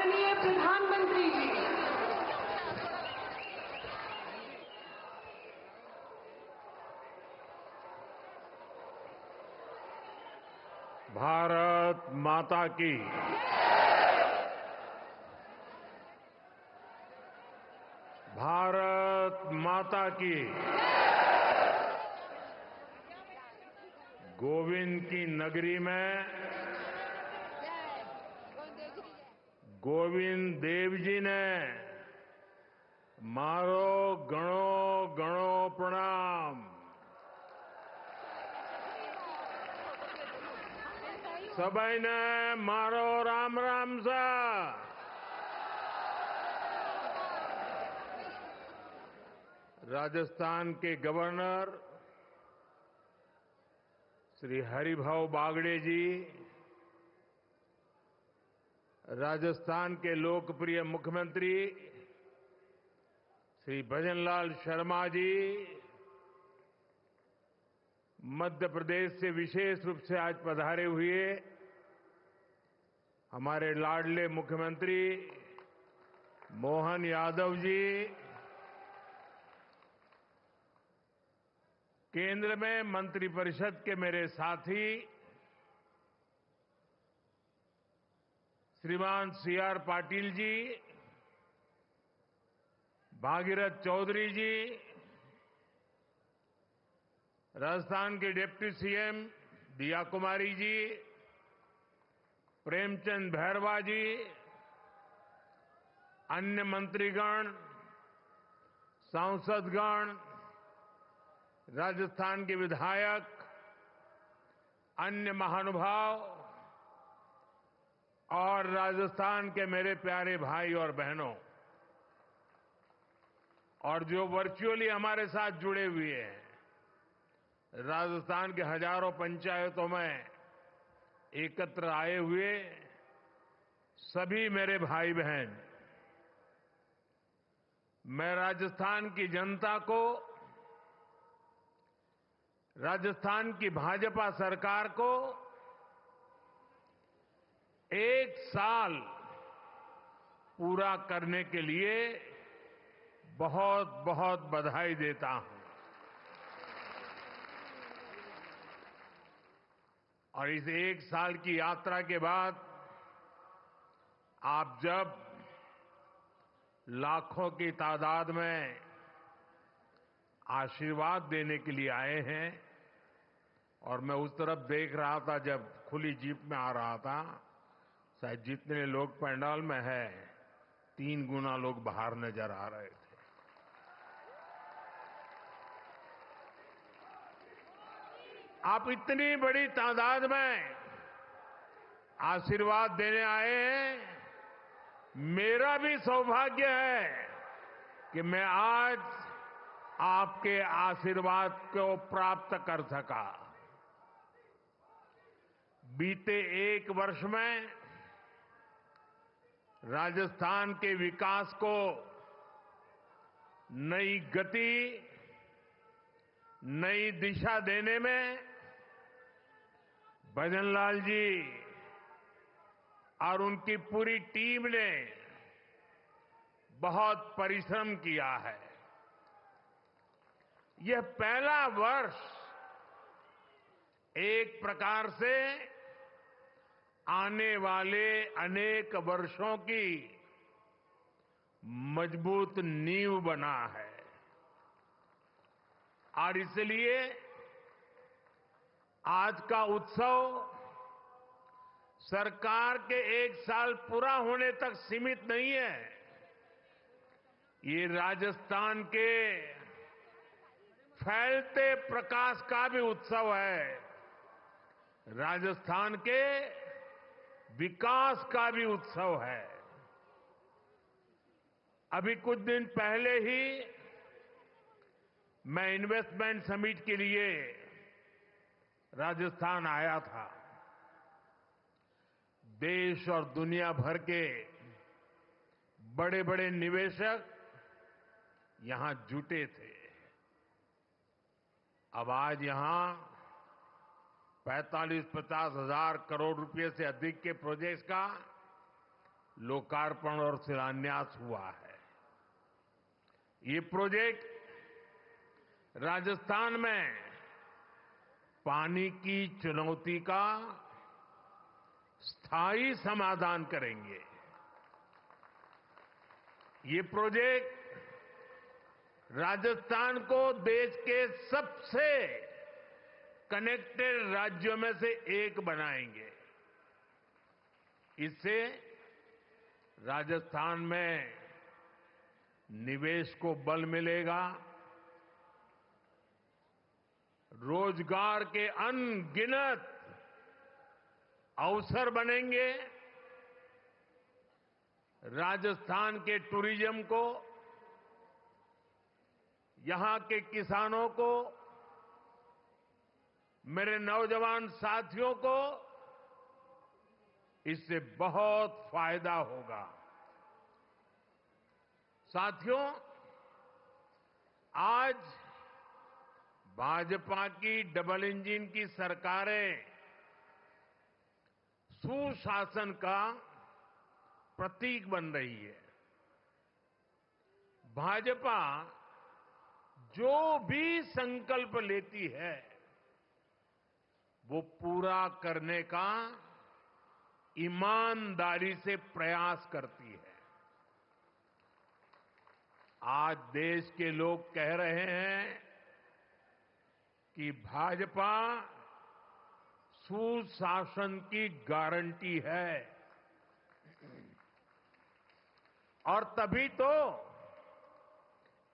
माननीय प्रधानमंत्री जी, भारत माता की भारत माता की गोविंद की नगरी में गोविंद देव जी ने मारो गणो गणो प्रणाम। सभी ने मारो राम राम सा। राजस्थान के गवर्नर श्री हरिभाऊ बागड़े जी, राजस्थान के लोकप्रिय मुख्यमंत्री श्री भजनलाल शर्मा जी, मध्य प्रदेश से विशेष रूप से आज पधारे हुए हमारे लाडले मुख्यमंत्री मोहन यादव जी, केंद्र में मंत्रिपरिषद के मेरे साथी श्रीमान सीआर पाटिल जी, भागीरथ चौधरी जी, राजस्थान के डिप्टी सीएम दिया कुमारी जी, प्रेमचंद भैरवा जी, अन्य मंत्रीगण, सांसदगण, राजस्थान के विधायक, अन्य महानुभाव और राजस्थान के मेरे प्यारे भाई और बहनों, और जो वर्चुअली हमारे साथ जुड़े हुए हैं, राजस्थान के हजारों पंचायतों में एकत्र आए हुए सभी मेरे भाई बहन, मैं राजस्थान की जनता को, राजस्थान की भाजपा सरकार को एक साल पूरा करने के लिए बहुत बहुत बधाई देता हूं। और इस एक साल की यात्रा के बाद आप जब लाखों की तादाद में आशीर्वाद देने के लिए आए हैं, और मैं उस तरफ देख रहा था जब खुली जीप में आ रहा था, शायद जितने लोग पंडाल में हैं 3 गुना लोग बाहर नजर आ रहे थे। आप इतनी बड़ी तादाद में आशीर्वाद देने आए हैं, मेरा भी सौभाग्य है कि मैं आज आपके आशीर्वाद को प्राप्त कर सका। बीते 1 वर्ष में राजस्थान के विकास को नई गति, नई दिशा देने में भजनलाल जी और उनकी पूरी टीम ने बहुत परिश्रम किया है। यह पहला वर्ष एक प्रकार से आने वाले अनेक वर्षों की मजबूत नींव बना है, और इसलिए आज का उत्सव सरकार के 1 साल पूरा होने तक सीमित नहीं है। ये राजस्थान के फैलते प्रकाश का भी उत्सव है, राजस्थान के विकास का भी उत्सव है। अभी कुछ दिन पहले ही मैं इन्वेस्टमेंट समिट के लिए राजस्थान आया था। देश और दुनिया भर के बड़े बड़े निवेशक यहां जुटे थे। अब आज यहां 45-50 हजार करोड़ रुपए से अधिक के प्रोजेक्ट्स का लोकार्पण और शिलान्यास हुआ है। ये प्रोजेक्ट राजस्थान में पानी की चुनौती का स्थायी समाधान करेंगे। ये प्रोजेक्ट राजस्थान को देश के सबसे कनेक्टेड राज्यों में से एक बनाएंगे। इससे राजस्थान में निवेश को बल मिलेगा, रोजगार के अनगिनत अवसर बनेंगे, राजस्थान के टूरिज्म को, यहां के किसानों को, मेरे नौजवान साथियों को इससे बहुत फायदा होगा। साथियों, आज भाजपा की डबल इंजन की सरकारें सुशासन का प्रतीक बन रही है। भाजपा जो भी संकल्प लेती है वो पूरा करने का ईमानदारी से प्रयास करती है। आज देश के लोग कह रहे हैं कि भाजपा सुशासन की गारंटी है, और तभी तो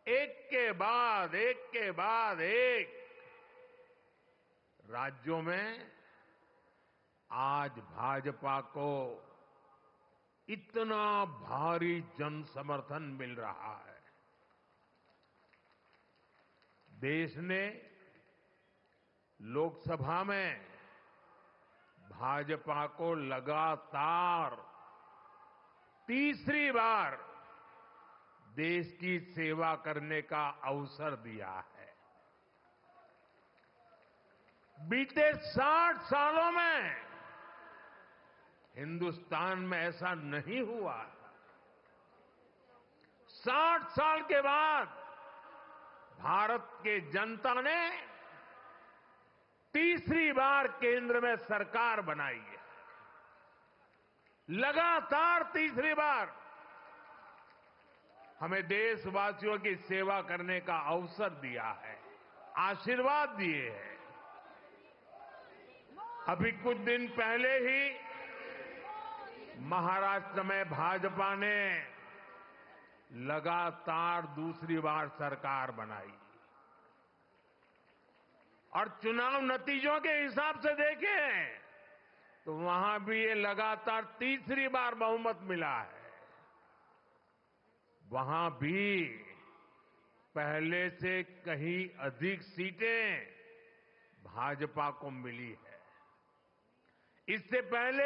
एक के बाद एक राज्यों में आज भाजपा को इतना भारी जन समर्थन मिल रहा है। देश ने लोकसभा में भाजपा को लगातार तीसरी बार देश की सेवा करने का अवसर दिया है। बीते 60 सालों में हिंदुस्तान में ऐसा नहीं हुआ। 60 साल के बाद भारत के जनता ने तीसरी बार केंद्र में सरकार बनाई है। लगातार तीसरी बार हमें देशवासियों की सेवा करने का अवसर दिया है, आशीर्वाद दिए हैं। अभी कुछ दिन पहले ही महाराष्ट्र में भाजपा ने लगातार दूसरी बार सरकार बनाई, और चुनाव नतीजों के हिसाब से देखें तो वहां भी ये लगातार तीसरी बार बहुमत मिला है। वहां भी पहले से कहीं अधिक सीटें भाजपा को मिली है। इससे पहले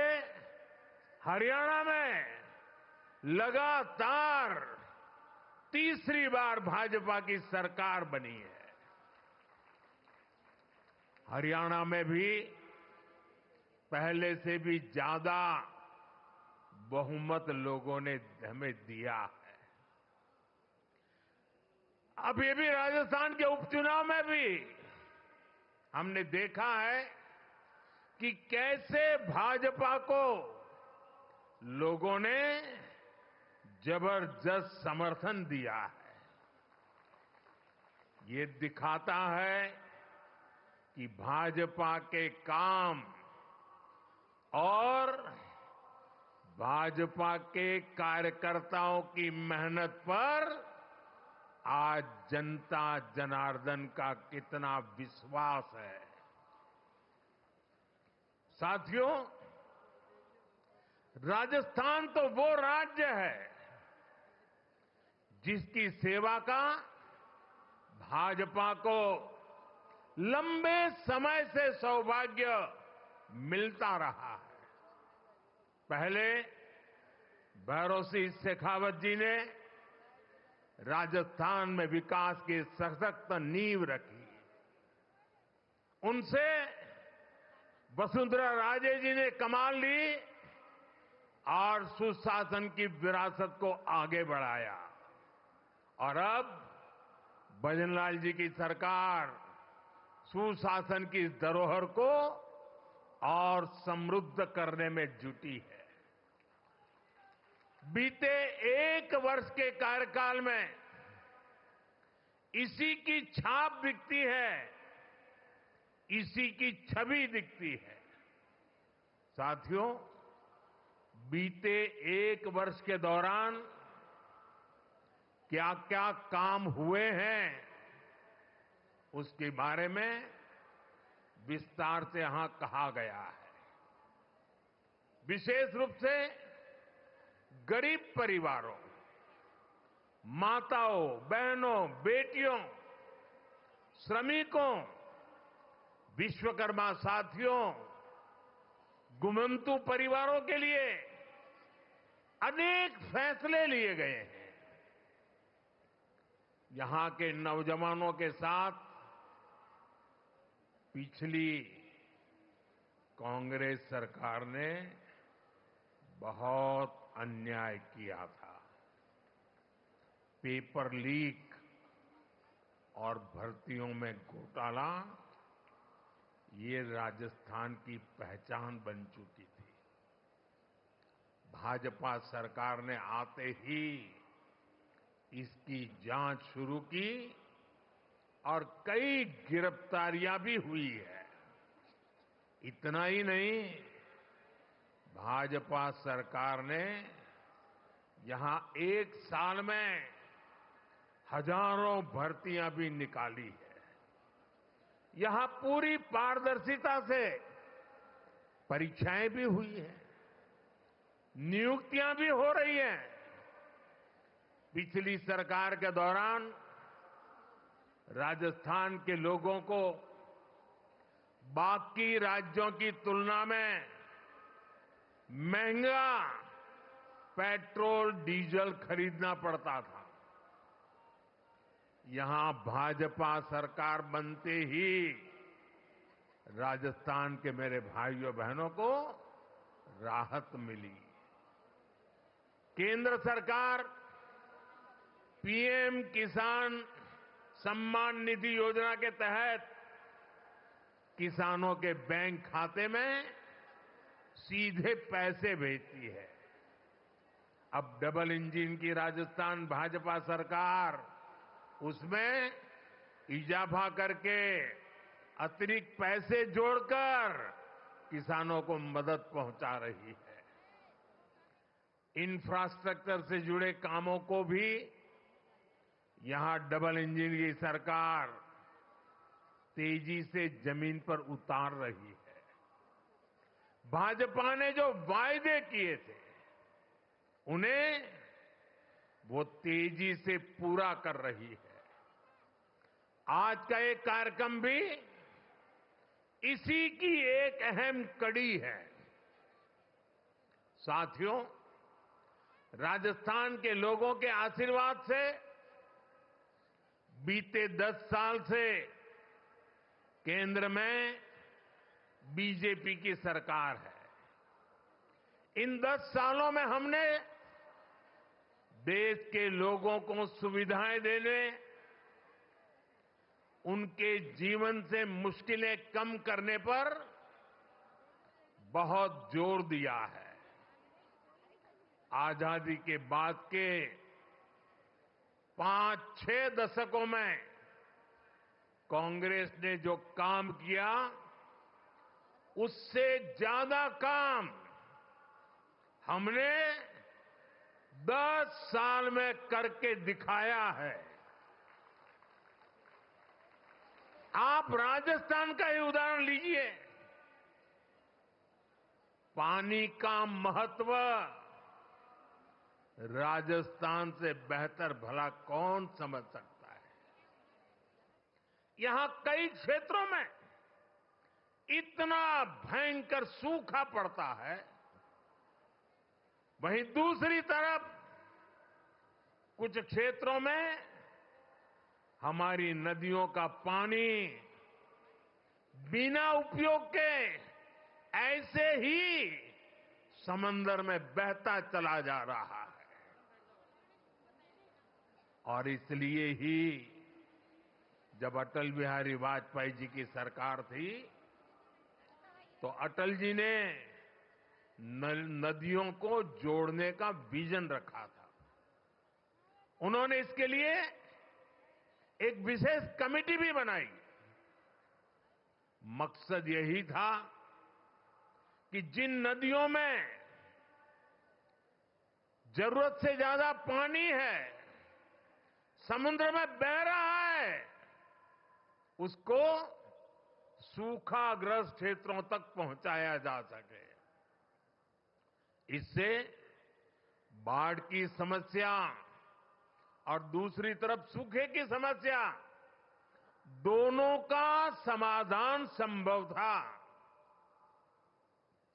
हरियाणा में लगातार तीसरी बार भाजपा की सरकार बनी है। हरियाणा में भी पहले से भी ज्यादा बहुमत लोगों ने हमें दिया है। अब ये भी राजस्थान के उपचुनाव में भी हमने देखा है कि कैसे भाजपा को लोगों ने जबरदस्त समर्थन दिया है। ये दिखाता है कि भाजपा के काम और भाजपा के कार्यकर्ताओं की मेहनत पर आज जनता जनार्दन का कितना विश्वास है। साथियों, राजस्थान तो वो राज्य है जिसकी सेवा का भाजपा को लंबे समय से सौभाग्य मिलता रहा है। पहले भैरों सिंह शेखावत जी ने राजस्थान में विकास की सशक्त नींव रखी। उनसे वसुंधरा राजे जी ने कमान ली और सुशासन की विरासत को आगे बढ़ाया। और अब भजनलाल जी की सरकार सुशासन की इस धरोहर को और समृद्ध करने में जुटी है। बीते 1 वर्ष के कार्यकाल में इसी की छाप दिखती है, इसी की छवि दिखती है। साथियों, बीते 1 वर्ष के दौरान क्या क्या काम हुए हैं, उसके बारे में विस्तार से यहां कहा गया है। विशेष रूप से गरीब परिवारों, माताओं, बहनों, बेटियों, श्रमिकों, विश्वकर्मा साथियों, गुमंतु परिवारों के लिए अनेक फैसले लिए गए हैं। यहां के नौजवानों के साथ पिछली कांग्रेस सरकार ने बहुत अन्याय किया था। पेपर लीक और भर्तियों में घोटाला ये राजस्थान की पहचान बन चुकी थी। भाजपा सरकार ने आते ही इसकी जांच शुरू की और कई गिरफ्तारियां भी हुई है। इतना ही नहीं, भाजपा सरकार ने यहां 1 साल में हजारों भर्तियां भी निकाली है। यहां पूरी पारदर्शिता से परीक्षाएं भी हुई हैं, नियुक्तियां भी हो रही हैं। पिछली सरकार के दौरान राजस्थान के लोगों को बाकी राज्यों की तुलना में महंगा पेट्रोल डीजल खरीदना पड़ता था। यहां भाजपा सरकार बनते ही राजस्थान के मेरे भाइयों बहनों को राहत मिली। केंद्र सरकार पीएम किसान सम्मान निधि योजना के तहत किसानों के बैंक खाते में सीधे पैसे भेजती है। अब डबल इंजन की राजस्थान भाजपा सरकार उसमें इजाफा करके अतिरिक्त पैसे जोड़कर किसानों को मदद पहुंचा रही है। इंफ्रास्ट्रक्चर से जुड़े कामों को भी यहां डबल इंजन की सरकार तेजी से जमीन पर उतार रही है। भाजपा ने जो वायदे किए थे उन्हें वो तेजी से पूरा कर रही है। आज का एक कार्यक्रम भी इसी की एक अहम कड़ी है। साथियों, राजस्थान के लोगों के आशीर्वाद से बीते 10 साल से केंद्र में बीजेपी की सरकार है। इन 10 सालों में हमने देश के लोगों को सुविधाएं देने, उनके जीवन से मुश्किलें कम करने पर बहुत जोर दिया है। आजादी के बाद के 5-6 दशकों में कांग्रेस ने जो काम किया उससे ज्यादा काम हमने 10 साल में करके दिखाया है। आप राजस्थान का ही उदाहरण लीजिए। पानी का महत्व राजस्थान से बेहतर भला कौन समझ सकता है। यहां कई क्षेत्रों में इतना भयंकर सूखा पड़ता है, वहीं दूसरी तरफ कुछ क्षेत्रों में हमारी नदियों का पानी बिना उपयोग के ऐसे ही समंदर में बहता चला जा रहा है। और इसलिए ही जब अटल बिहारी वाजपेयी जी की सरकार थी तो अटल जी ने नदियों को जोड़ने का विजन रखा था। उन्होंने इसके लिए एक विशेष कमेटी भी बनाई। मकसद यही था कि जिन नदियों में जरूरत से ज्यादा पानी है, समुद्र में बह रहा है, उसको सूखाग्रस्त क्षेत्रों तक पहुंचाया जा सके। इससे बाढ़ की समस्या और दूसरी तरफ सूखे की समस्या, दोनों का समाधान संभव था।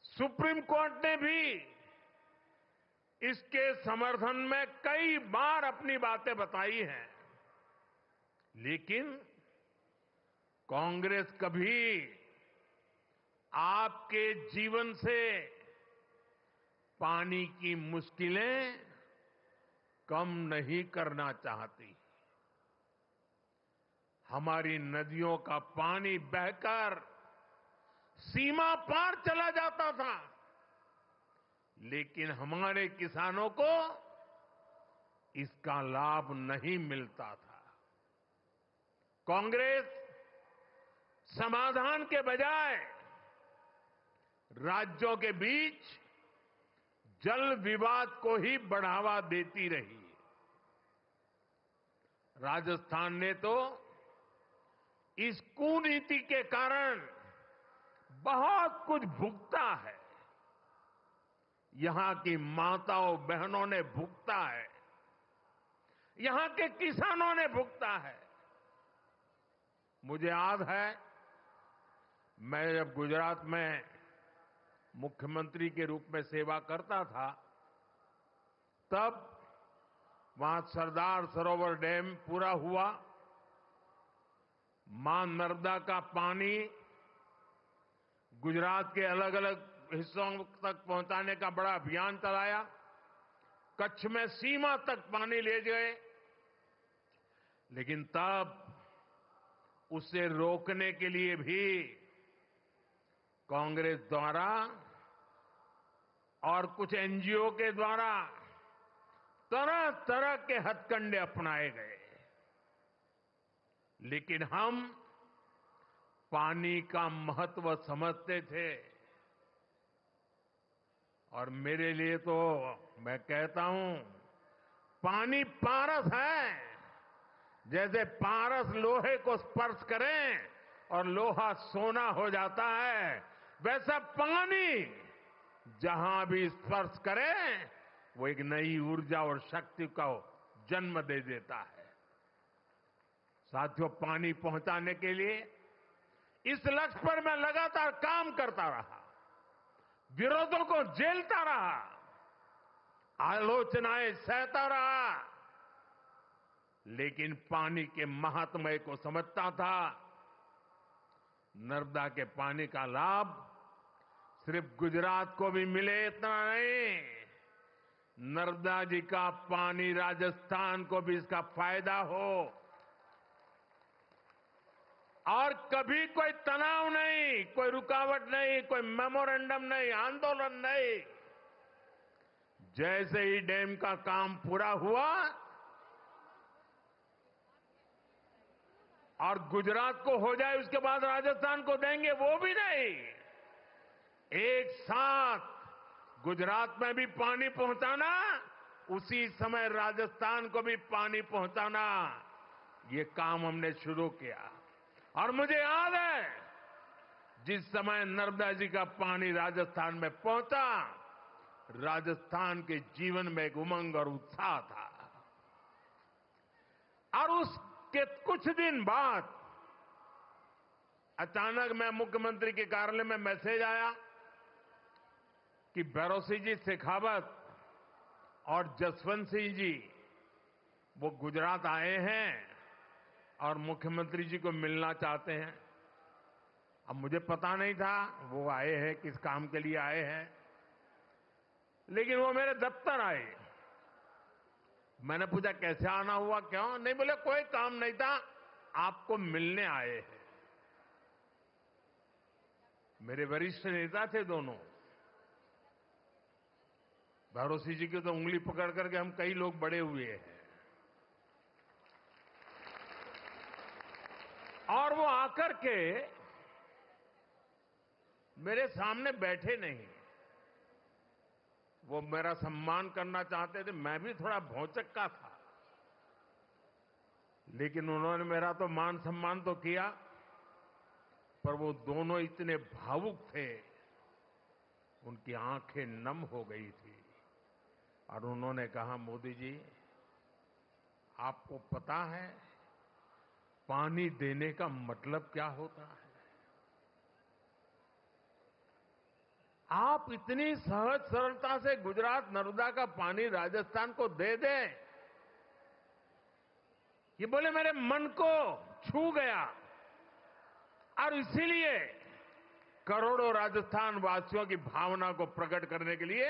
सुप्रीम कोर्ट ने भी इसके समर्थन में कई बार अपनी बातें बताई हैं, लेकिन कांग्रेस कभी आपके जीवन से पानी की मुश्किलें कम नहीं करना चाहती। हमारी नदियों का पानी बहकर सीमा पार चला जाता था, लेकिन हमारे किसानों को इसका लाभ नहीं मिलता था। कांग्रेस समाधान के बजाय राज्यों के बीच जल विवाद को ही बढ़ावा देती रही। राजस्थान ने तो इस कुनीति के कारण बहुत कुछ भुगता है। यहां की माताओं बहनों ने भुगता है, यहां के किसानों ने भुगता है। मुझे याद है, मैं जब गुजरात में मुख्यमंत्री के रूप में सेवा करता था, तब वहां सरदार सरोवर डैम पूरा हुआ। मां नर्मदा का पानी गुजरात के अलग अलग हिस्सों तक पहुंचाने का बड़ा अभियान चलाया। कच्छ में सीमा तक पानी ले गए, लेकिन तब उसे रोकने के लिए भी कांग्रेस द्वारा और कुछ एनजीओ के द्वारा तरह तरह के हथकंडे अपनाए गए। लेकिन हम पानी का महत्व समझते थे, और मेरे लिए तो मैं कहता हूं, पानी पारस है। जैसे पारस लोहे को स्पर्श करें और लोहा सोना हो जाता है, वैसा पानी जहां भी स्पर्श करे वो एक नई ऊर्जा और शक्ति को जन्म दे देता है। साथियों, पानी पहुंचाने के लिए इस लक्ष्य पर मैं लगातार काम करता रहा, विरोधों को झेलता रहा, आलोचनाएं सहता रहा, लेकिन पानी के महात्म्य को समझता था। नर्मदा के पानी का लाभ सिर्फ गुजरात को भी मिले इतना नहीं, नर्मदा जी का पानी राजस्थान को भी इसका फायदा हो। और कभी कोई तनाव नहीं, कोई रुकावट नहीं, कोई मेमोरेंडम नहीं, आंदोलन नहीं। जैसे ही डैम का काम पूरा हुआ और गुजरात को हो जाए उसके बाद राजस्थान को देंगे, वो भी नहीं। एक साथ गुजरात में भी पानी पहुंचाना, उसी समय राजस्थान को भी पानी पहुंचाना, ये काम हमने शुरू किया। और मुझे याद है, जिस समय नर्मदा जी का पानी राजस्थान में पहुंचा, राजस्थान के जीवन में एक उमंग और उत्साह था। और उसके कुछ दिन बाद अचानक मैं मुख्यमंत्री के कार्यालय में मैसेज आया कि भैरों जी शेखावत और जसवंत सिंह जी वो गुजरात आए हैं और मुख्यमंत्री जी को मिलना चाहते हैं। अब मुझे पता नहीं था वो आए हैं, किस काम के लिए आए हैं। लेकिन वो मेरे दफ्तर आए। मैंने पूछा कैसे आना हुआ, क्यों? नहीं, बोले कोई काम नहीं था, आपको मिलने आए हैं। मेरे वरिष्ठ नेता थे दोनों। भरोसी जी की तो उंगली पकड़ करके हम कई लोग बड़े हुए हैं। और वो आकर के मेरे सामने बैठे नहीं। वो मेरा सम्मान करना चाहते थे, मैं भी थोड़ा भौचक्का था, लेकिन उन्होंने मेरा तो मान सम्मान तो किया। पर वो दोनों इतने भावुक थे, उनकी आंखें नम हो गई थी। और उन्होंने कहा, मोदी जी, आपको पता है पानी देने का मतलब क्या होता है? आप इतनी सहज सरलता से गुजरात नर्मदा का पानी राजस्थान को दे दें, ये बोले मेरे मन को छू गया। और इसीलिए करोड़ों राजस्थान वासियों की भावना को प्रकट करने के लिए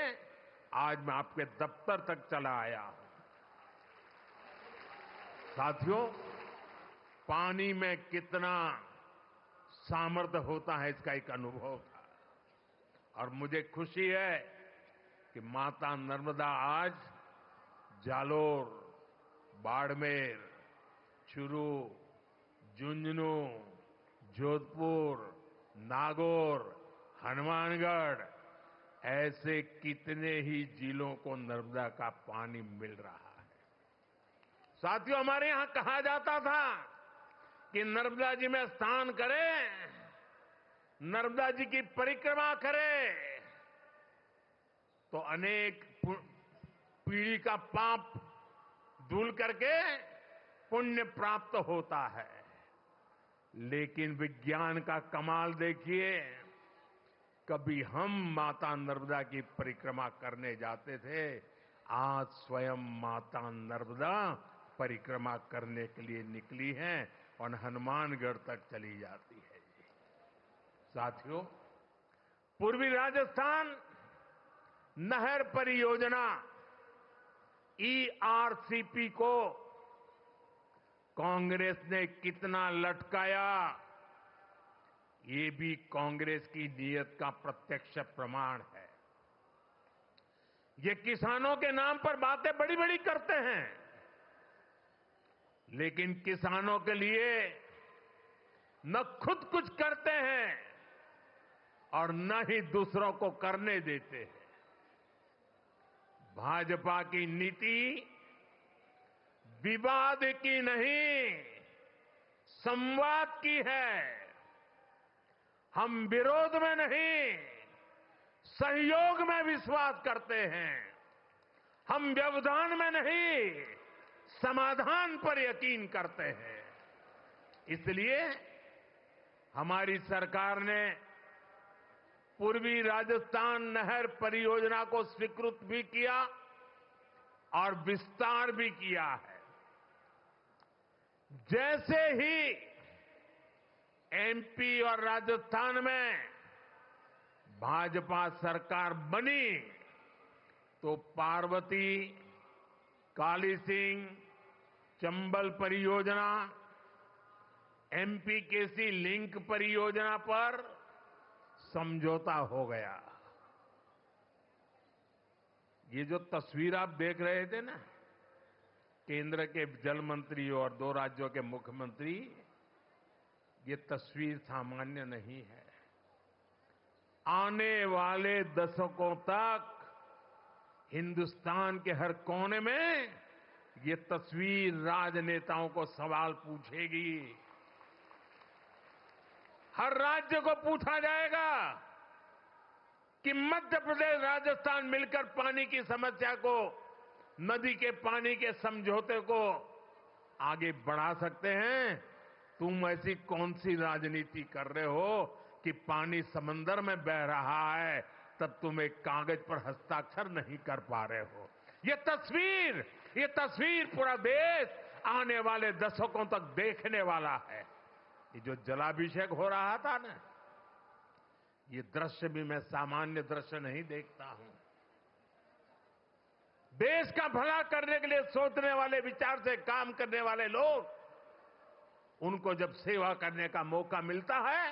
आज मैं आपके दफ्तर तक चला आया हूं। साथियों, पानी में कितना सामर्थ्य होता है, इसका एक अनुभव था। और मुझे खुशी है कि माता नर्मदा आज जालोर, बाड़मेर, चूरू, झुंझुनू, जोधपुर, नागौर, हनुमानगढ़, ऐसे कितने ही जिलों को नर्मदा का पानी मिल रहा है। साथियों, हमारे यहां कहा जाता था कि नर्मदा जी में स्नान करें, नर्मदा जी की परिक्रमा करें तो अनेक पीढ़ी का पाप धुल करके पुण्य प्राप्त होता है। लेकिन विज्ञान का कमाल देखिए, कभी हम माता नर्मदा की परिक्रमा करने जाते थे, आज स्वयं माता नर्मदा परिक्रमा करने के लिए निकली हैं और हनुमानगढ़ तक चली जाती है। साथियों, पूर्वी राजस्थान नहर परियोजना ईआरसीपी को कांग्रेस ने कितना लटकाया, ये भी कांग्रेस की नीयत का प्रत्यक्ष प्रमाण है। ये किसानों के नाम पर बातें बड़ी बड़ी करते हैं, लेकिन किसानों के लिए न खुद कुछ करते हैं और न ही दूसरों को करने देते हैं। भाजपा की नीति विवाद की नहीं, संवाद की है। हम विरोध में नहीं, सहयोग में विश्वास करते हैं। हम व्यवधान में नहीं, समाधान पर यकीन करते हैं। इसलिए हमारी सरकार ने पूर्वी राजस्थान नहर परियोजना को स्वीकृत भी किया और विस्तार भी किया है। जैसे ही एमपी और राजस्थान में भाजपा सरकार बनी तो पार्वती, काली सिंह, चंबल परियोजना, एमपीकेसी लिंक परियोजना पर समझौता हो गया। ये जो तस्वीर आप देख रहे थे ना, केंद्र के जल मंत्री और दो राज्यों के मुख्यमंत्री, ये तस्वीर सामान्य नहीं है। आने वाले दशकों तक हिंदुस्तान के हर कोने में ये तस्वीर राजनेताओं को सवाल पूछेगी। हर राज्य को पूछा जाएगा कि मध्य प्रदेश, राजस्थान मिलकर पानी की समस्या को, नदी के पानी के समझौते को आगे बढ़ा सकते हैं। तुम ऐसी कौन सी राजनीति कर रहे हो कि पानी समंदर में बह रहा है, तब तुम एक कागज पर हस्ताक्षर नहीं कर पा रहे हो। ये तस्वीर पूरा देश आने वाले दशकों तक देखने वाला है। ये जो जलाभिषेक हो रहा था ना, ये दृश्य भी मैं सामान्य दृश्य नहीं देखता हूं। देश का भला करने के लिए सोचने वाले, विचार से काम करने वाले लोग, उनको जब सेवा करने का मौका मिलता है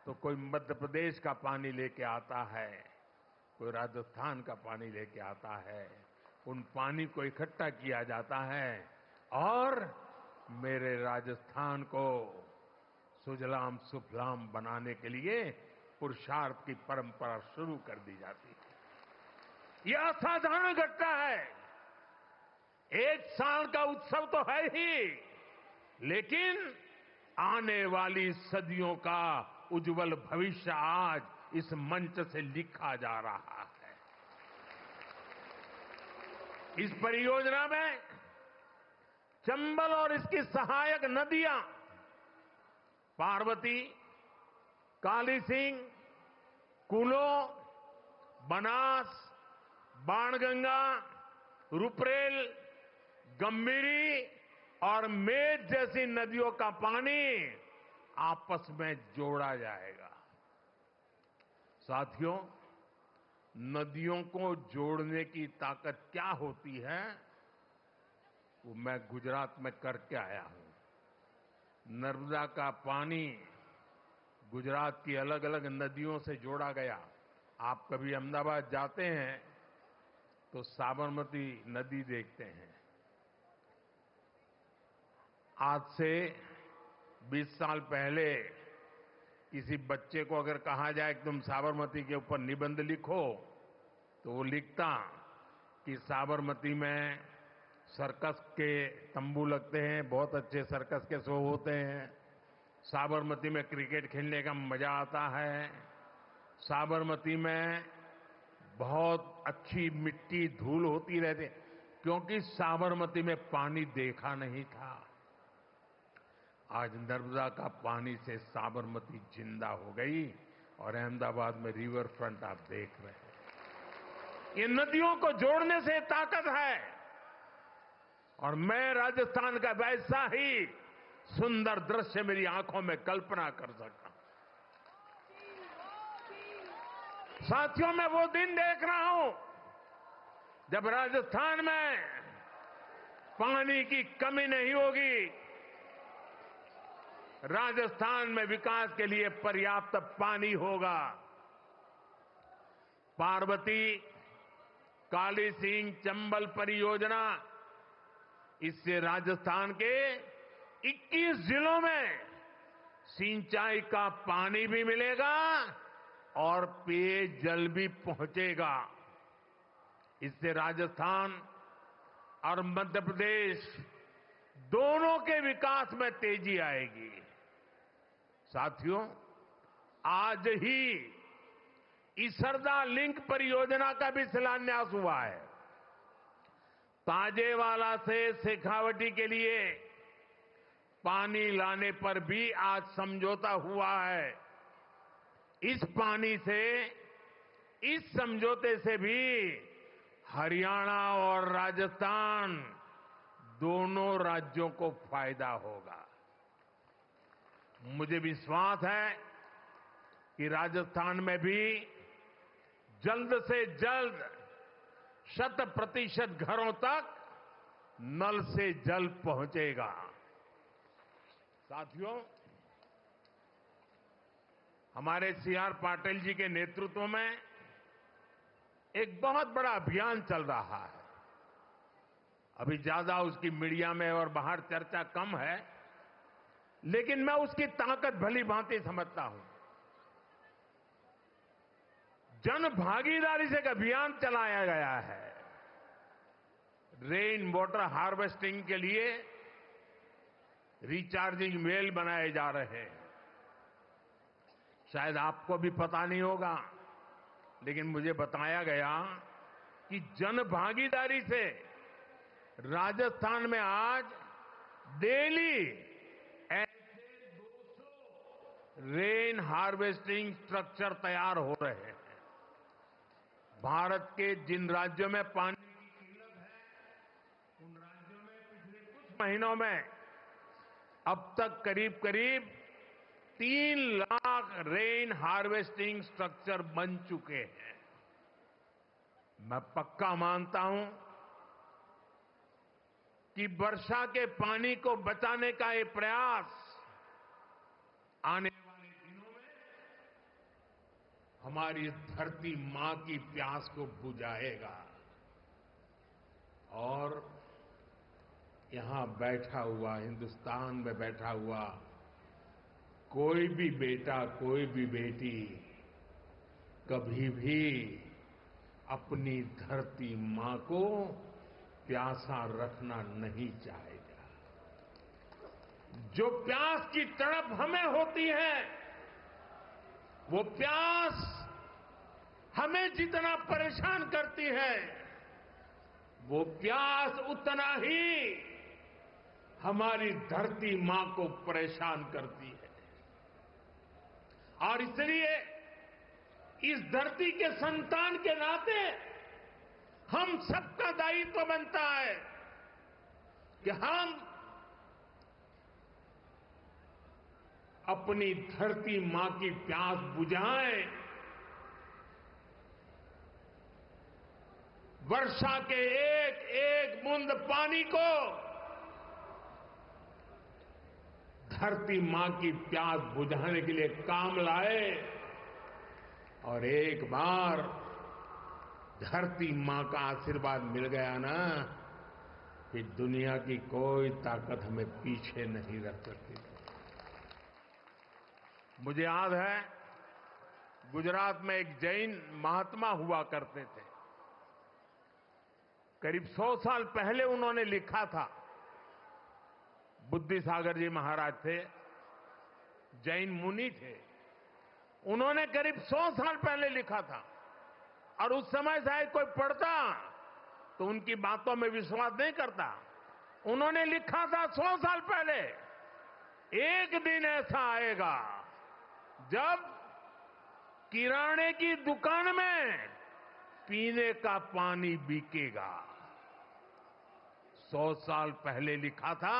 तो कोई मध्य प्रदेश का पानी लेके आता है, कोई राजस्थान का पानी लेके आता है। उन पानी को इकट्ठा किया जाता है और मेरे राजस्थान को सुजलाम सुफलाम बनाने के लिए पुरुषार्थ की परंपरा शुरू कर दी जाती है। यह असाधारण घटना है। एक साल का उत्सव तो है ही, लेकिन आने वाली सदियों का उज्जवल भविष्य आज इस मंच से लिखा जा रहा है। इस परियोजना में चंबल और इसकी सहायक नदियां पार्वती, काली सिंह, कूलो, बनास, बाणगंगा, रुपरेल, गंभीरी और मेज जैसी नदियों का पानी आपस में जोड़ा जाएगा। साथियों, नदियों को जोड़ने की ताकत क्या होती है, वो मैं गुजरात में करके आया हूं। नर्मदा का पानी गुजरात की अलग अलग नदियों से जोड़ा गया। आप कभी अहमदाबाद जाते हैं तो साबरमती नदी देखते हैं। आज से 20 साल पहले किसी बच्चे को अगर कहा जाए कि तुम साबरमती के ऊपर निबंध लिखो, तो वो लिखता कि साबरमती में सर्कस के तंबू लगते हैं, बहुत अच्छे सर्कस के शो होते हैं। साबरमती में क्रिकेट खेलने का मजा आता है। साबरमती में बहुत अच्छी मिट्टी धूल होती रहती, क्योंकि साबरमती में पानी देखा नहीं था। आज नर्मदा का पानी से साबरमती जिंदा हो गई और अहमदाबाद में रिवर फ्रंट आप देख रहे हैं। ये नदियों को जोड़ने से ताकत है और मैं राजस्थान का वैसा ही सुंदर दृश्य मेरी आंखों में कल्पना कर सकता हूं। साथियों, मैं वो दिन देख रहा हूं जब राजस्थान में पानी की कमी नहीं होगी। राजस्थान में विकास के लिए पर्याप्त पानी होगा। पार्वती, काली सिंह, चंबल परियोजना, इससे राजस्थान के 21 जिलों में सिंचाई का पानी भी मिलेगा और पेयजल भी पहुंचेगा। इससे राजस्थान और मध्य प्रदेश दोनों के विकास में तेजी आएगी। साथियों, आज ही इसरदा लिंक परियोजना का भी शिलान्यास हुआ है। ताजेवाला से शेखावटी के लिए पानी लाने पर भी आज समझौता हुआ है। इस पानी से, इस समझौते से भी हरियाणा और राजस्थान दोनों राज्यों को फायदा होगा। मुझे विश्वास है कि राजस्थान में भी जल्द से जल्द 100% घरों तक नल से जल पहुंचेगा। साथियों, हमारे सीआर पाटिल जी के नेतृत्व में एक बहुत बड़ा अभियान चल रहा है। अभी ज्यादा उसकी मीडिया में और बाहर चर्चा कम है, लेकिन मैं उसकी ताकत भली भांति समझता हूं। जन भागीदारी से एक अभियान चलाया गया है। रेन वाटर हार्वेस्टिंग के लिए रिचार्जिंग वेल बनाए जा रहे हैं। शायद आपको भी पता नहीं होगा, लेकिन मुझे बताया गया कि जन भागीदारी से राजस्थान में आज डेली ऐसे 200 रेन हार्वेस्टिंग स्ट्रक्चर तैयार हो रहे हैं। भारत के जिन राज्यों में पानी की किल्लत है, उन राज्यों में पिछले कुछ महीनों में अब तक करीब करीब 3 लाख रेन हार्वेस्टिंग स्ट्रक्चर बन चुके हैं। मैं पक्का मानता हूं कि वर्षा के पानी को बचाने का ये प्रयास आने वाले दिनों में हमारी धरती मां की प्यास को बुझाएगा। और यहां बैठा हुआ, हिंदुस्तान में बैठा हुआ कोई भी बेटा, कोई भी बेटी कभी भी अपनी धरती मां को प्यासा रखना नहीं चाहेगा। जो प्यास की तड़प हमें होती है, वो प्यास हमें जितना परेशान करती है, वो प्यास उतना ही हमारी धरती मां को परेशान करती है। और इसलिए इस धरती के संतान के नाते हम सबका दायित्व बनता है कि हम अपनी धरती मां की प्यास बुझाएं। वर्षा के एक एक बूंद पानी को धरती मां की प्यास बुझाने के लिए काम लाए। और एक बार धरती मां का आशीर्वाद मिल गया ना, फिर दुनिया की कोई ताकत हमें पीछे नहीं रख सकती। मुझे याद है, गुजरात में एक जैन महात्मा हुआ करते थे। करीब 100 साल पहले उन्होंने लिखा था। बुद्धि सागर जी महाराज थे, जैन मुनि थे। उन्होंने करीब 100 साल पहले लिखा था। और उस समय शायद कोई पढ़ता तो उनकी बातों में विश्वास नहीं करता। उन्होंने लिखा था 100 साल पहले, एक दिन ऐसा आएगा जब किराने की दुकान में पीने का पानी बिकेगा। 100 साल पहले लिखा था।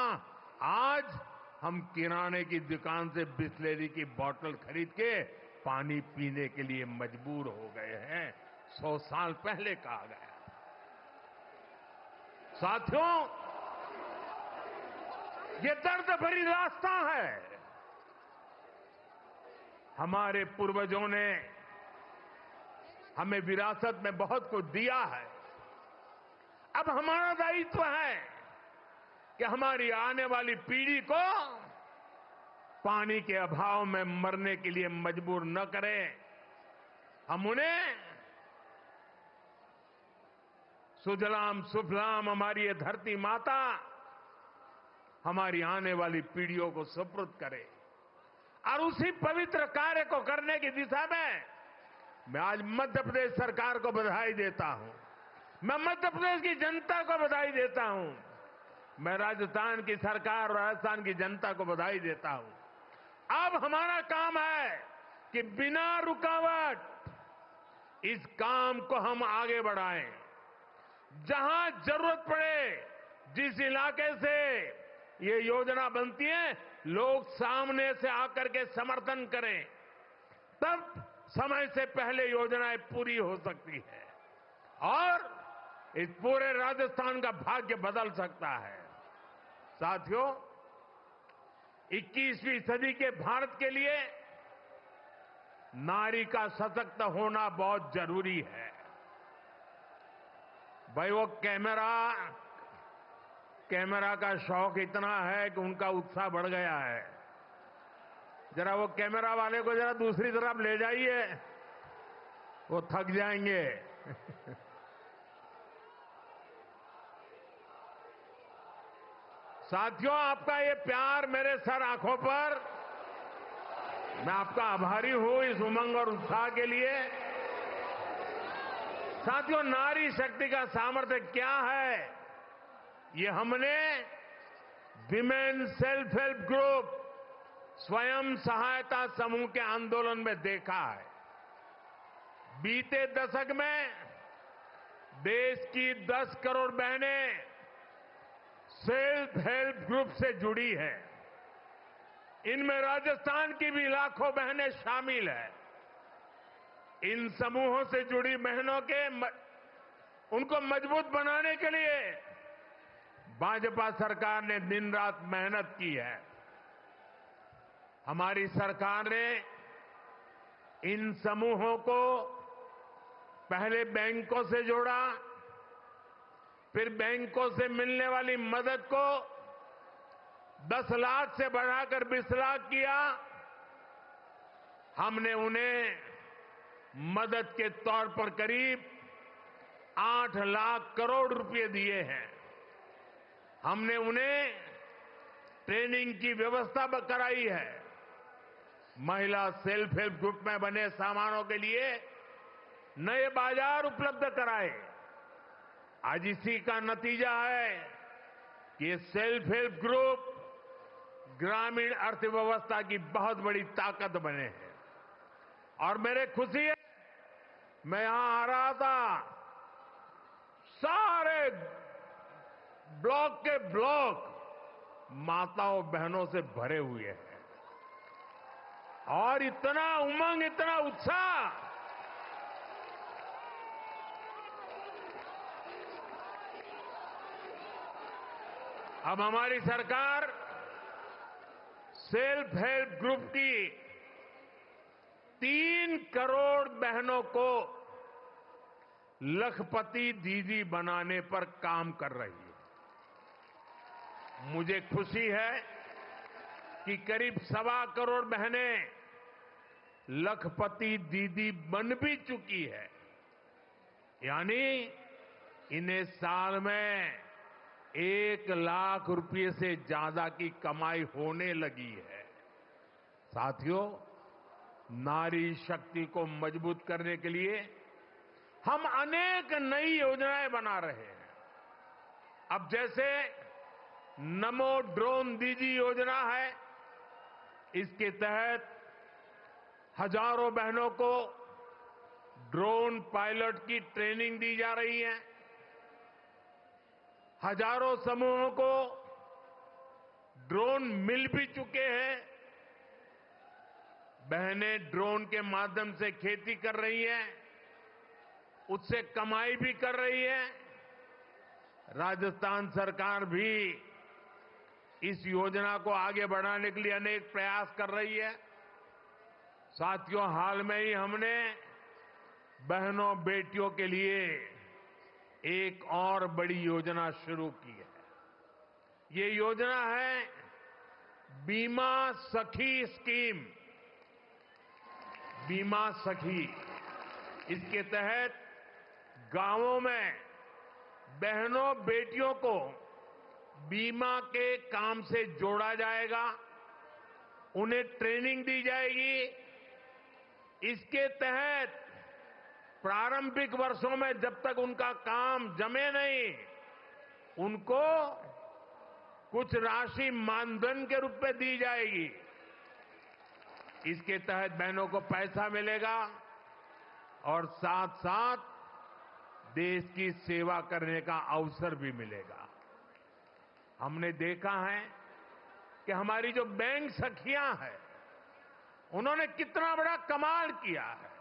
आज हम किराने की दुकान से बिस्लेरी की बोतल खरीद के पानी पीने के लिए मजबूर हो गए हैं। 100 साल पहले कहा गया। साथियों, ये दर्द भरी रास्ता है। हमारे पूर्वजों ने हमें विरासत में बहुत कुछ दिया है। अब हमारा दायित्व है कि हमारी आने वाली पीढ़ी को पानी के अभाव में मरने के लिए मजबूर न करें। हम उन्हें सुजलाम सुफलाम हमारी ये धरती माता हमारी आने वाली पीढ़ियों को सुपुर्द करे। और उसी पवित्र कार्य को करने की दिशा में मैं आज मध्य प्रदेश सरकार को बधाई देता हूं। मैं मध्य प्रदेश की जनता को बधाई देता हूं। मैं राजस्थान की सरकार और राजस्थान की जनता को बधाई देता हूं। अब हमारा काम है कि बिना रुकावट इस काम को हम आगे बढ़ाएं। जहां जरूरत पड़े, जिस इलाके से ये योजना बनती है, लोग सामने से आकर के समर्थन करें, तब समय से पहले योजनाएं पूरी हो सकती है और इस पूरे राजस्थान का भाग्य बदल सकता है। साथियों, 21वीं सदी के भारत के लिए नारी का सशक्त होना बहुत जरूरी है। भाई, वो कैमरा का शौक इतना है कि उनका उत्साह बढ़ गया है। जरा वो कैमरा वाले को जरा दूसरी तरफ ले जाइए, वो थक जाएंगे। साथियों, आपका ये प्यार मेरे सर आंखों पर, मैं आपका आभारी हूं इस उमंग और उत्साह के लिए। साथियों, नारी शक्ति का सामर्थ्य क्या है, ये हमने विमेन सेल्फ हेल्प ग्रुप, स्वयं सहायता समूह के आंदोलन में देखा है। बीते दशक में देश की 10 करोड़ बहनें सेल्फ हेल्प ग्रुप से जुड़ी है। इनमें राजस्थान की भी लाखों बहनें शामिल हैं। इन समूहों से जुड़ी बहनों के उनको मजबूत बनाने के लिए भाजपा सरकार ने दिन रात मेहनत की है। हमारी सरकार ने इन समूहों को पहले बैंकों से जोड़ा, फिर बैंकों से मिलने वाली मदद को 10 लाख से बढ़ाकर 20 लाख किया। हमने उन्हें मदद के तौर पर करीब 8 लाख करोड़ रुपए दिए हैं। हमने उन्हें ट्रेनिंग की व्यवस्था कराई है। महिला सेल्फ हेल्प ग्रुप में बने सामानों के लिए नए बाजार उपलब्ध कराए। आज इसी का नतीजा है कि ये सेल्फ हेल्प ग्रुप ग्रामीण अर्थव्यवस्था की बहुत बड़ी ताकत बने हैं। और मेरे खुशी है, मैं यहां आ रहा था, सारे ब्लॉक के ब्लॉक माताओं बहनों से भरे हुए हैं और इतना उमंग, इतना उत्साह। अब हमारी सरकार सेल्फ हेल्प ग्रुप की 3 करोड़ बहनों को लखपति दीदी बनाने पर काम कर रही है। मुझे खुशी है कि करीब 1.25 करोड़ बहनें लखपति दीदी बन भी चुकी है। यानी इन्हें साल में 1 लाख रुपए से ज्यादा की कमाई होने लगी है। साथियों, नारी शक्ति को मजबूत करने के लिए हम अनेक नई योजनाएं बना रहे हैं। अब जैसे नमो ड्रोन दीदी योजना है, इसके तहत हजारों बहनों को ड्रोन पायलट की ट्रेनिंग दी जा रही है। हजारों समूहों को ड्रोन मिल भी चुके हैं। बहनें ड्रोन के माध्यम से खेती कर रही हैं, उससे कमाई भी कर रही है। राजस्थान सरकार भी इस योजना को आगे बढ़ाने के लिए अनेक प्रयास कर रही है। साथियों, हाल में ही हमने बहनों बेटियों के लिए एक और बड़ी योजना शुरू की है। ये योजना है बीमा सखी स्कीम। बीमा सखी, इसके तहत गांवों में बहनों बेटियों को बीमा के काम से जोड़ा जाएगा, उन्हें ट्रेनिंग दी जाएगी। इसके तहत प्रारंभिक वर्षों में जब तक उनका काम जमे नहीं, उनको कुछ राशि मानधन के रूप में दी जाएगी। इसके तहत बहनों को पैसा मिलेगा और साथ साथ देश की सेवा करने का अवसर भी मिलेगा। हमने देखा है कि हमारी जो बैंक सखियां हैं, उन्होंने कितना बड़ा कमाल किया है।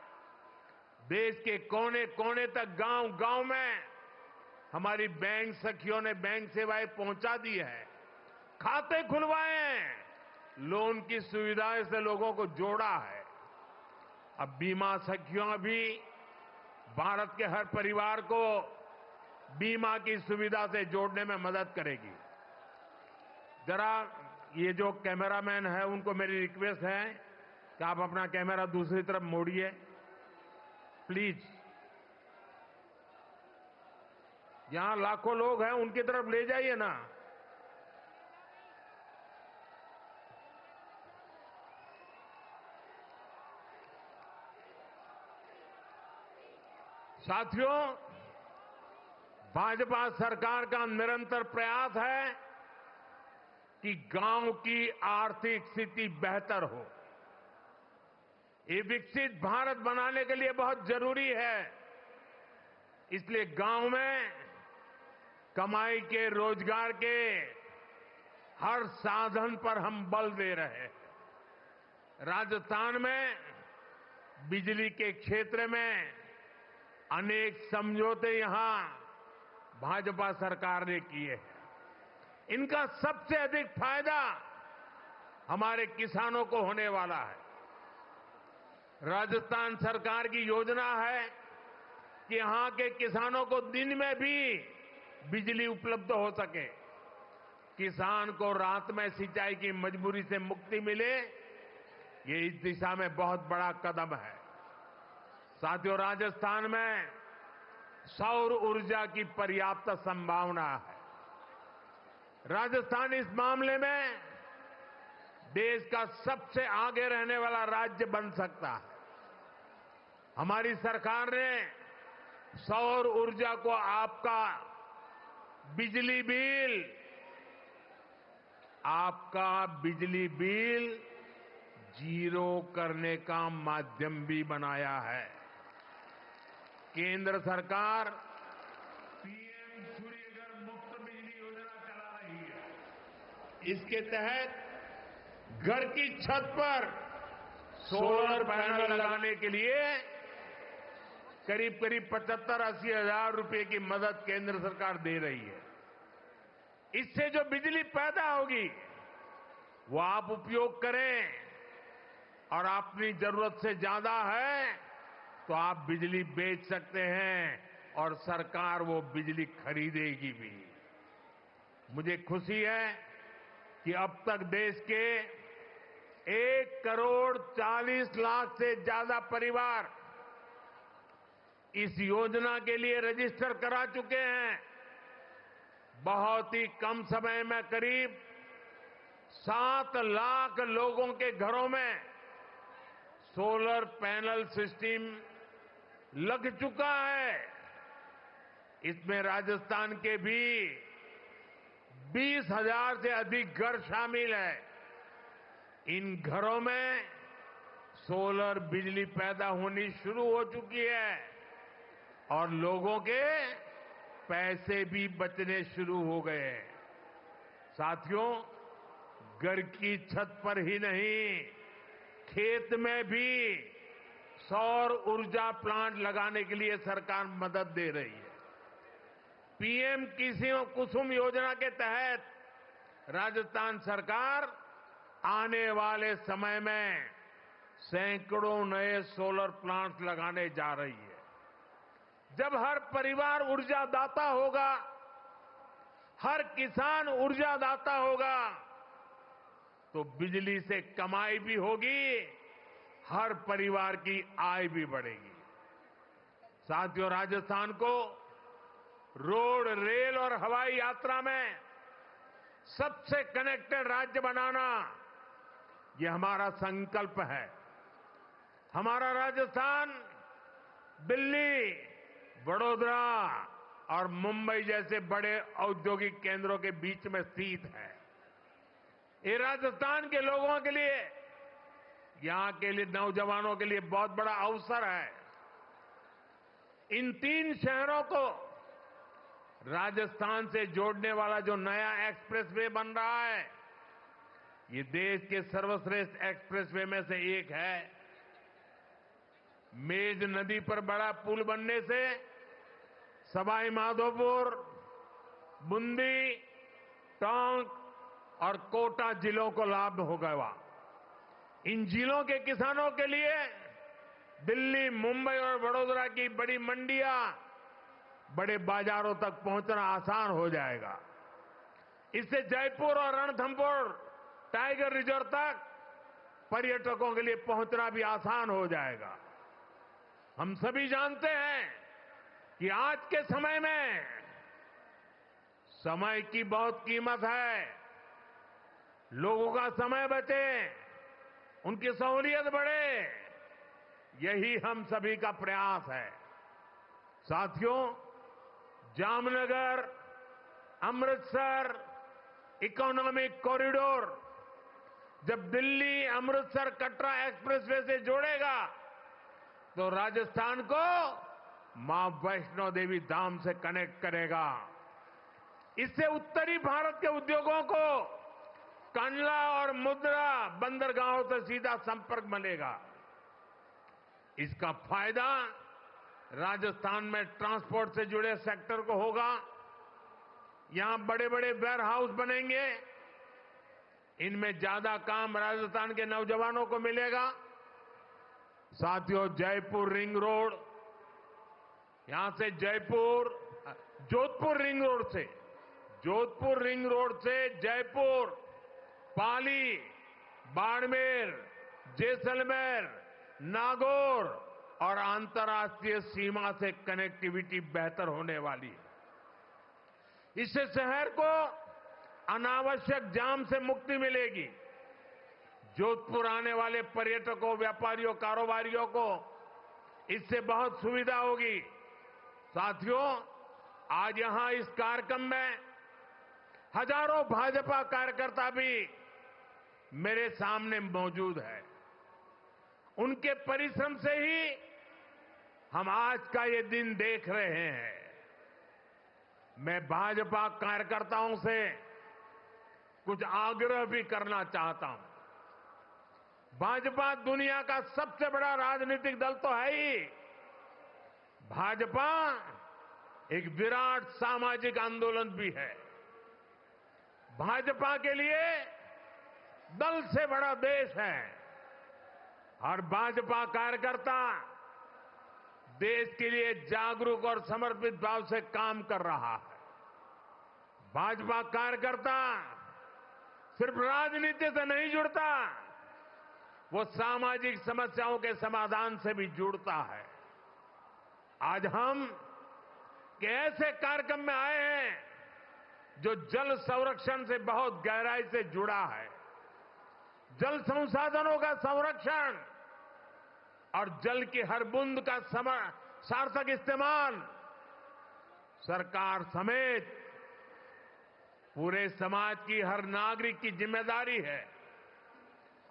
देश के कोने कोने तक, गांव-गांव में हमारी बैंक सखियों ने बैंक सेवाएं पहुंचा दी है, खाते खुलवाए हैं, लोन की सुविधाएं से लोगों को जोड़ा है। अब बीमा सखियों भी भारत के हर परिवार को बीमा की सुविधा से जोड़ने में मदद करेगी। जरा ये जो कैमरामैन है, उनको मेरी रिक्वेस्ट है कि आप अपना कैमरा दूसरी तरफ मोड़िए प्लीज। यहां लाखों लोग हैं, उनकी तरफ ले जाइए ना। साथियों, भाजपा सरकार का निरंतर प्रयास है कि गांव की आर्थिक स्थिति बेहतर हो। ये विकसित भारत बनाने के लिए बहुत जरूरी है। इसलिए गांव में कमाई के, रोजगार के हर साधन पर हम बल दे रहे हैं। राजस्थान में बिजली के क्षेत्र में अनेक समझौते यहां भाजपा सरकार ने किए हैं। इनका सबसे अधिक फायदा हमारे किसानों को होने वाला है। राजस्थान सरकार की योजना है कि यहां के किसानों को दिन में भी बिजली उपलब्ध हो सके, किसान को रात में सिंचाई की मजबूरी से मुक्ति मिले। ये इस दिशा में बहुत बड़ा कदम है। साथियों, राजस्थान में सौर ऊर्जा की पर्याप्त संभावना है। राजस्थान इस मामले में देश का सबसे आगे रहने वाला राज्य बन सकता है। हमारी सरकार ने सौर ऊर्जा को आपका बिजली बिल जीरो करने का माध्यम भी बनाया है। केंद्र सरकार पीएम सूर्यघर मुफ्त बिजली योजना चला रही है। इसके तहत घर की छत पर सोलर पैनल लगाने के लिए करीब 75-80 हजार रुपए की मदद केंद्र सरकार दे रही है। इससे जो बिजली पैदा होगी वो आप उपयोग करें, और अपनी जरूरत से ज्यादा है तो आप बिजली बेच सकते हैं और सरकार वो बिजली खरीदेगी भी। मुझे खुशी है कि अब तक देश के 1,40,00,000 से ज्यादा परिवार इस योजना के लिए रजिस्टर करा चुके हैं। बहुत ही कम समय में करीब 7 लाख लोगों के घरों में सोलर पैनल सिस्टम लग चुका है। इसमें राजस्थान के भी 20,000 से अधिक घर शामिल हैं। इन घरों में सोलर बिजली पैदा होनी शुरू हो चुकी है और लोगों के पैसे भी बचने शुरू हो गए हैं। साथियों, घर की छत पर ही नहीं, खेत में भी सौर ऊर्जा प्लांट लगाने के लिए सरकार मदद दे रही है। पीएम कुसुम योजना के तहत राजस्थान सरकार आने वाले समय में सैकड़ों नए सोलर प्लांट लगाने जा रही है। जब हर परिवार ऊर्जादाता होगा, हर किसान ऊर्जादाता होगा, तो बिजली से कमाई भी होगी, हर परिवार की आय भी बढ़ेगी। साथियों, राजस्थान को रोड, रेल और हवाई यात्रा में सबसे कनेक्टेड राज्य बनाना, ये हमारा संकल्प है। हमारा राजस्थान दिल्ली, वडोदरा और मुंबई जैसे बड़े औद्योगिक केंद्रों के बीच में स्थित है। ये राजस्थान के लोगों के लिए, यहां के लिए नौजवानों के लिए बहुत बड़ा अवसर है। इन 3 शहरों को राजस्थान से जोड़ने वाला जो नया एक्सप्रेसवे बन रहा है, ये देश के सर्वश्रेष्ठ एक्सप्रेसवे में से एक है। मेज नदी पर बड़ा पुल बनने से सवाई माधोपुर, बूंदी, टोंक और कोटा जिलों को लाभ होगा। इन जिलों के किसानों के लिए दिल्ली, मुंबई और वडोदरा की बड़ी मंडियां, बड़े बाजारों तक पहुंचना आसान हो जाएगा। इससे जयपुर और रणथंभौर टाइगर रिजर्व तक पर्यटकों के लिए पहुंचना भी आसान हो जाएगा। हम सभी जानते हैं कि आज के समय में समय की बहुत कीमत है। लोगों का समय बचे, उनकी सहूलियत बढ़े, यही हम सभी का प्रयास है। साथियों, जामनगर अमृतसर इकोनॉमिक कॉरिडोर जब दिल्ली अमृतसर कटरा एक्सप्रेसवे से जोड़ेगा तो राजस्थान को मां वैष्णो देवी धाम से कनेक्ट करेगा। इससे उत्तरी भारत के उद्योगों को कंडला और मुद्रा बंदरगाहों से सीधा संपर्क मिलेगा। इसका फायदा राजस्थान में ट्रांसपोर्ट से जुड़े सेक्टर को होगा। यहां बड़े बड़े वेयर हाउस बनेंगे। इनमें ज्यादा काम राजस्थान के नौजवानों को मिलेगा। साथियों, जयपुर रिंग रोड, यहां से जोधपुर रिंग रोड से जयपुर, पाली, बाड़मेर, जैसलमेर, नागौर और अंतर्राष्ट्रीय सीमा से कनेक्टिविटी बेहतर होने वाली है। इससे शहर को अनावश्यक जाम से मुक्ति मिलेगी। जोधपुर आने वाले पर्यटकों, व्यापारियों, कारोबारियों को इससे बहुत सुविधा होगी। साथियों, आज यहां इस कार्यक्रम में हजारों भाजपा कार्यकर्ता भी मेरे सामने मौजूद है। उनके परिश्रम से ही हम आज का ये दिन देख रहे हैं। मैं भाजपा कार्यकर्ताओं से कुछ आग्रह भी करना चाहता हूं। भाजपा दुनिया का सबसे बड़ा राजनीतिक दल तो है ही। भाजपा एक विराट सामाजिक आंदोलन भी है। भाजपा के लिए दल से बड़ा देश है। हर भाजपा कार्यकर्ता देश के लिए जागरूक और समर्पित भाव से काम कर रहा है। भाजपा कार्यकर्ता सिर्फ राजनीति से नहीं जुड़ता, वो सामाजिक समस्याओं के समाधान से भी जुड़ता है। आज हम ऐसे कार्यक्रम में आए हैं जो जल संरक्षण से बहुत गहराई से जुड़ा है। जल संसाधनों का संरक्षण और जल की हर बूंद का सार्थक इस्तेमाल सरकार समेत पूरे समाज की, हर नागरिक की जिम्मेदारी है।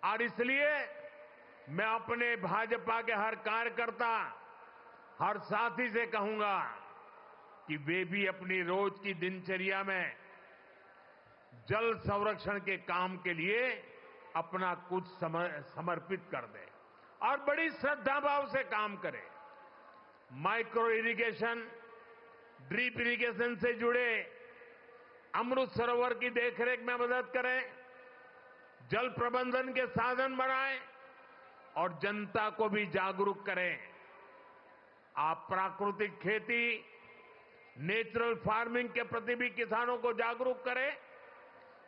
और इसलिए मैं अपने भाजपा के हर कार्यकर्ता, हर साथी से कहूंगा कि वे भी अपनी रोज की दिनचर्या में जल संरक्षण के काम के लिए अपना कुछ समर्पित कर दें और बड़ी श्रद्धा भाव से काम करें। माइक्रो इरिगेशन, ड्रिप इरिगेशन से जुड़े अमृत सरोवर की देखरेख में मदद करें, जल प्रबंधन के साधन बनाएं और जनता को भी जागरूक करें। आप प्राकृतिक खेती, नेचुरल फार्मिंग के प्रति भी किसानों को जागरूक करें।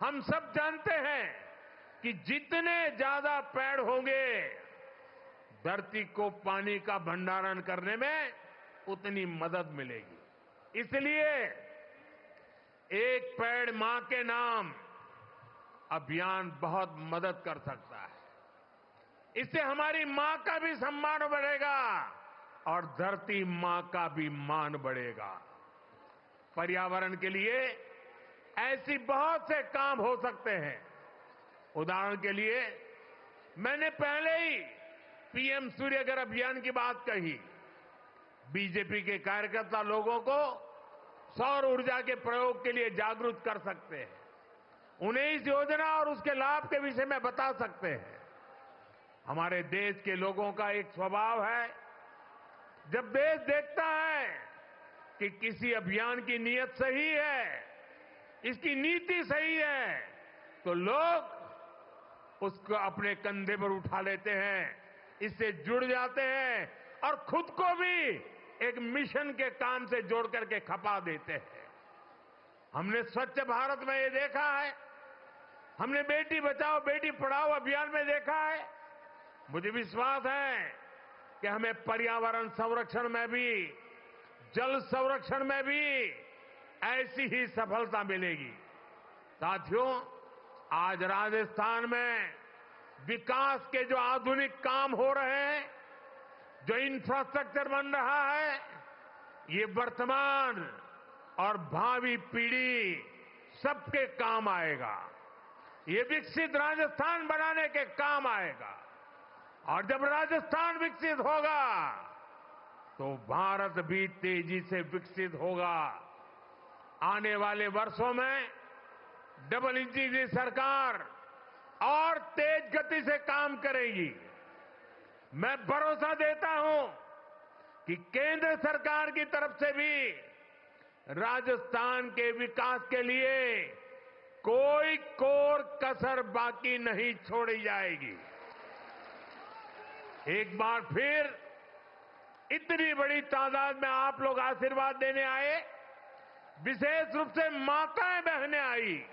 हम सब जानते हैं कि जितने ज्यादा पेड़ होंगे, धरती को पानी का भंडारण करने में उतनी मदद मिलेगी। इसलिए एक पेड़ मां के नाम अभियान बहुत मदद कर सकता है। इससे हमारी मां का भी सम्मान बढ़ेगा और धरती मां का भी मान बढ़ेगा। पर्यावरण के लिए ऐसी बहुत से काम हो सकते हैं। उदाहरण के लिए मैंने पहले ही पीएम सूर्य घर अभियान की बात कही। बीजेपी के कार्यकर्ता लोगों को सौर ऊर्जा के प्रयोग के लिए जागरूक कर सकते हैं, उन्हें इस योजना और उसके लाभ के विषय में बता सकते हैं। हमारे देश के लोगों का एक स्वभाव है, जब देश देखता है कि किसी अभियान की नीयत सही है, इसकी नीति सही है, तो लोग उसको अपने कंधे पर उठा लेते हैं, इससे जुड़ जाते हैं और खुद को भी एक मिशन के काम से जोड़ करके खपा देते हैं। हमने स्वच्छ भारत में ये देखा है, हमने बेटी बचाओ बेटी पढ़ाओ अभियान में देखा है। मुझे विश्वास है कि हमें पर्यावरण संरक्षण में भी, जल संरक्षण में भी ऐसी ही सफलता मिलेगी। साथियों, आज राजस्थान में विकास के जो आधुनिक काम हो रहे हैं, जो इंफ्रास्ट्रक्चर बन रहा है, ये वर्तमान और भावी पीढ़ी सबके काम आएगा। ये विकसित राजस्थान बनाने के काम आएगा। और जब राजस्थान विकसित होगा तो भारत भी तेजी से विकसित होगा। आने वाले वर्षों में डबल इंजन की सरकार और तेज गति से काम करेगी। मैं भरोसा देता हूं कि केंद्र सरकार की तरफ से भी राजस्थान के विकास के लिए कोई कोर कसर बाकी नहीं छोड़ी जाएगी। एक बार फिर इतनी बड़ी तादाद में आप लोग आशीर्वाद देने आए, विशेष रूप से माताएं बहनें आई,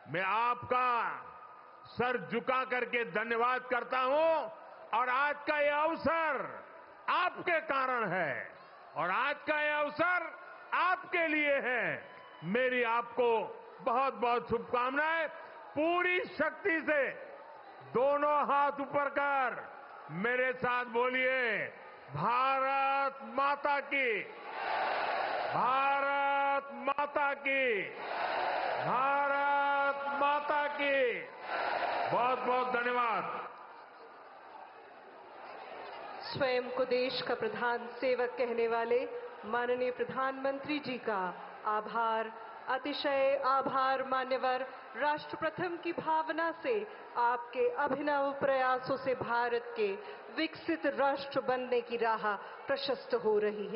मैं आपका सर झुका करके धन्यवाद करता हूं। और आज का यह अवसर आपके कारण है और आज का यह अवसर आपके लिए है। मेरी आपको बहुत बहुत शुभकामनाएं। पूरी शक्ति से दोनों हाथ ऊपर कर मेरे साथ बोलिए, भारत माता की, भारत माता की, भारत माता की। बहुत बहुत धन्यवाद। स्वयं को देश का प्रधान सेवक कहने वाले माननीय प्रधानमंत्री जी का आभार, अतिशय आभार। मान्यवर, राष्ट्र प्रथम की भावना से आपके अभिनव प्रयासों से भारत के विकसित राष्ट्र बनने की राह प्रशस्त हो रही है।